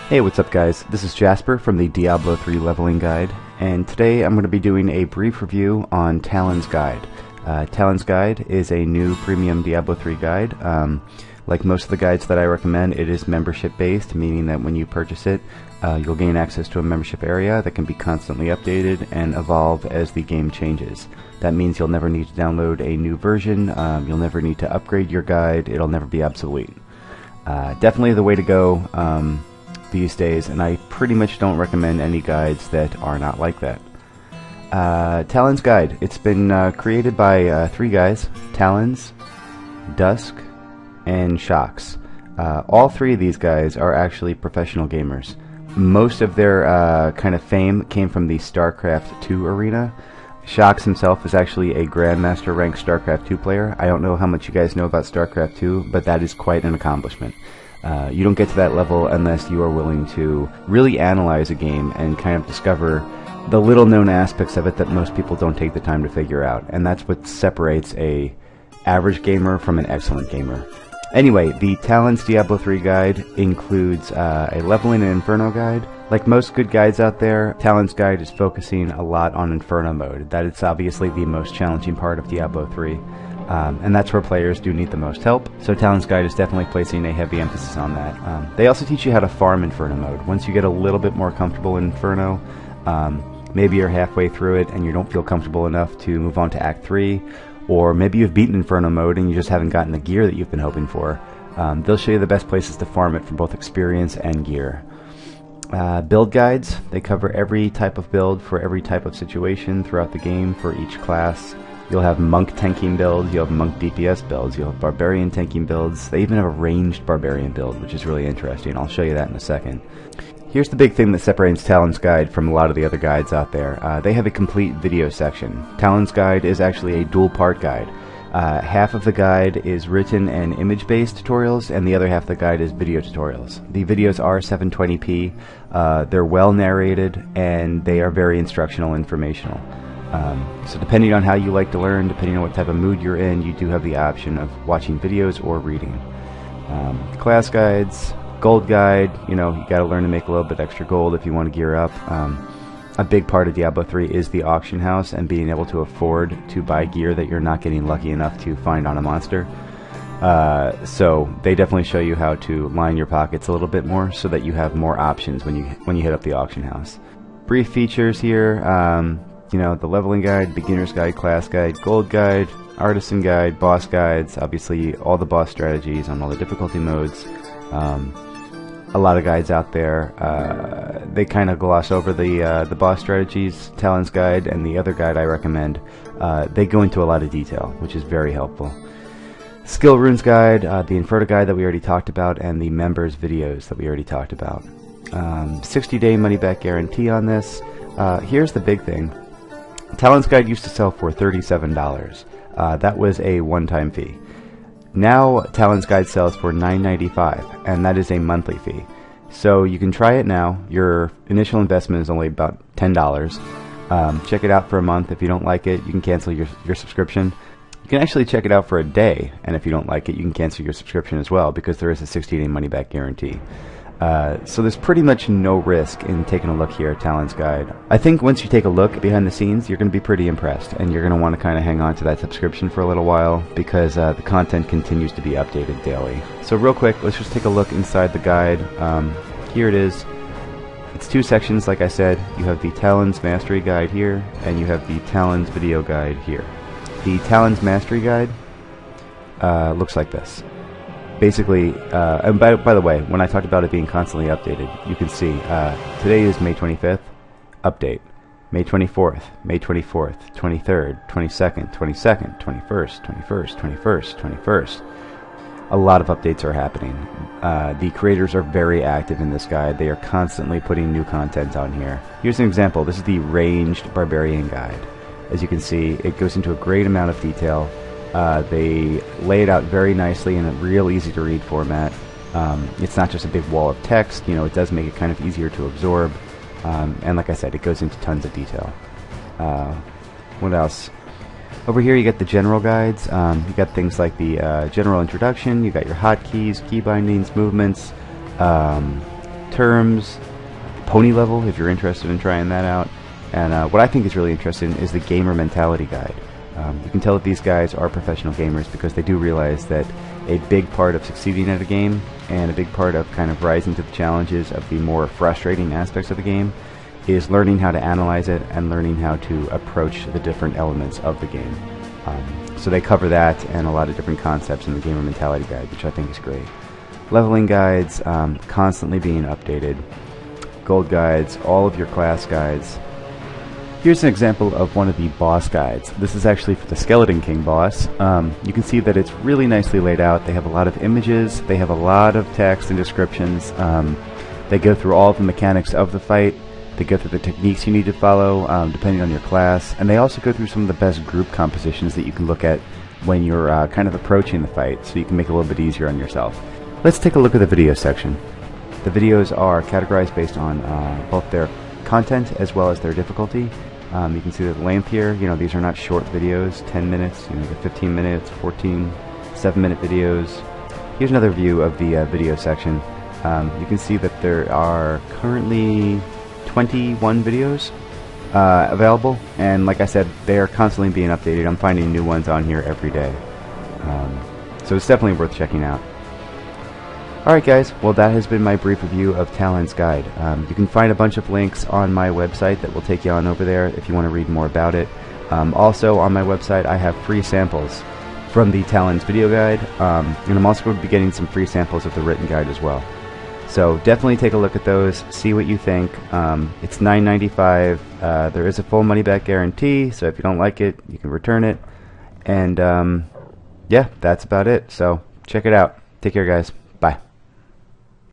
Hey, what's up guys? This is Jasper from the Diablo 3 Leveling Guide, and today I'm going to be doing a brief review on Talonz Guide. Talonz Guide is a new premium Diablo 3 guide. Like most of the guides that I recommend, it is membership based, meaning that when you purchase it, you'll gain access to a membership area that can be constantly updated and evolve as the game changes. That means you'll never need to download a new version, you'll never need to upgrade your guide, it'll never be obsolete. Definitely the way to go these days, and I pretty much don't recommend any guides that are not like that. Talonz Guide. It's been created by three guys, Talonz, Dusk, and Shocks. All three of these guys are actually professional gamers. Most of their kind of fame came from the StarCraft 2 arena. Shocks himself is actually a Grandmaster ranked StarCraft 2 player. I don't know how much you guys know about StarCraft 2, but that is quite an accomplishment. You don't get to that level unless you are willing to really analyze a game and kind of discover the little known aspects of it that most people don't take the time to figure out, and that's what separates a average gamer from an excellent gamer. Anyway, the Talonz Diablo 3 guide includes a leveling and Inferno guide. Like most good guides out there, Talonz Guide is focusing a lot on Inferno mode. That is obviously the most challenging part of Diablo 3. And that's where players do need the most help, so Talonz Guide is definitely placing a heavy emphasis on that. They also teach you how to farm Inferno mode. Once you get a little bit more comfortable in Inferno, maybe you're halfway through it and you don't feel comfortable enough to move on to Act 3, or maybe you've beaten Inferno mode and you just haven't gotten the gear that you've been hoping for. They'll show you the best places to farm it for both experience and gear. Build guides. They cover every type of build for every type of situation throughout the game for each class. You'll have monk tanking builds, you'll have monk DPS builds, you'll have barbarian tanking builds. They even have a ranged barbarian build, which is really interesting. I'll show you that in a second. Here's the big thing that separates Talonz Guide from a lot of the other guides out there. They have a complete video section. Talonz Guide is actually a dual-part guide. Half of the guide is written and image-based tutorials, and the other half of the guide is video tutorials. The videos are 720p, they're well narrated, and they are very instructional, informational. So depending on how you like to learn, depending on what type of mood you're in, you do have the option of watching videos or reading. Class guides, gold guide, you know, you gotta learn to make a little bit extra gold if you want to gear up. A big part of Diablo 3 is the auction house and being able to afford to buy gear that you're not getting lucky enough to find on a monster. So they definitely show you how to line your pockets a little bit more so that you have more options when you hit up the auction house. Brief features here. You know, the leveling guide, beginner's guide, class guide, gold guide, artisan guide, boss guides, obviously all the boss strategies on all the difficulty modes. A lot of guides out there, they kind of gloss over the boss strategies. Talonz Guide and the other guide I recommend, they go into a lot of detail, which is very helpful. Skill runes guide, the Inferno guide that we already talked about, and the members videos that we already talked about. 60-day money-back guarantee on this. Here's the big thing. Talonz Guide used to sell for $37. That was a one-time fee. Now Talonz Guide sells for $9.95, and that is a monthly fee. So you can try it now. Your initial investment is only about $10. Check it out for a month. If you don't like it, you can cancel your subscription. You can actually check it out for a day, and if you don't like it, you can cancel your subscription as well, because there is a 60-day money-back guarantee. So there's pretty much no risk in taking a look here at Talonz Guide. I think once you take a look behind the scenes, you're going to be pretty impressed, and you're going to want to kind of hang on to that subscription for a little while, because the content continues to be updated daily. So real quick, let's just take a look inside the guide. Here it is. It's two sections, like I said. You have the Talonz Mastery Guide here, and you have the Talonz Video Guide here. The Talonz Mastery Guide looks like this. Basically, and by the way, when I talked about it being constantly updated, you can see today is May 25th, update. May 24th, May 24th, 23rd, 22nd, 22nd, 21st, 21st, 21st, 21st. A lot of updates are happening. The creators are very active in this guide. They are constantly putting new content on here. Here's an example. This is the Ranged Barbarian Guide. As you can see, it goes into a great amount of detail. They lay it out very nicely in a real easy to read format. It's not just a big wall of text, you know, it does make it kind of easier to absorb. And like I said, it goes into tons of detail. What else? Over here you get the general guides. You got things like the general introduction, you got your hotkeys, key bindings, movements, terms, pony level if you're interested in trying that out. And what I think is really interesting is the gamer mentality guide. You can tell that these guys are professional gamers because they do realize that a big part of succeeding at a game and a big part of kind of rising to the challenges of the more frustrating aspects of the game is learning how to analyze it and learning how to approach the different elements of the game. So they cover that and a lot of different concepts in the gamer mentality guide, which I think is great. Leveling guides, constantly being updated. Gold guides, all of your class guides. Here's an example of one of the boss guides. This is actually for the Skeleton King boss. You can see that it's really nicely laid out. They have a lot of images, they have a lot of text and descriptions. They go through all the mechanics of the fight. They go through the techniques you need to follow, depending on your class. And they also go through some of the best group compositions that you can look at when you're kind of approaching the fight, so you can make it a little bit easier on yourself. Let's take a look at the video section. The videos are categorized based on both their content as well as their difficulty. You can see the length here. You know, these are not short videos, 10 minutes, you know, the 15 minutes, 14, 7-minute videos. Here's another view of the video section. You can see that there are currently 21 videos available, and like I said, they are constantly being updated. I'm finding new ones on here every day. So it's definitely worth checking out. Alright guys, well that has been my brief review of Talonz guide. You can find a bunch of links on my website that will take you on over there if you want to read more about it. Also on my website I have free samples from the Talonz video guide, and I'm also going to be getting some free samples of the written guide as well. So definitely take a look at those, see what you think. It's $9.95. There is a full money back guarantee, so if you don't like it, you can return it. And yeah, that's about it. So check it out. Take care guys.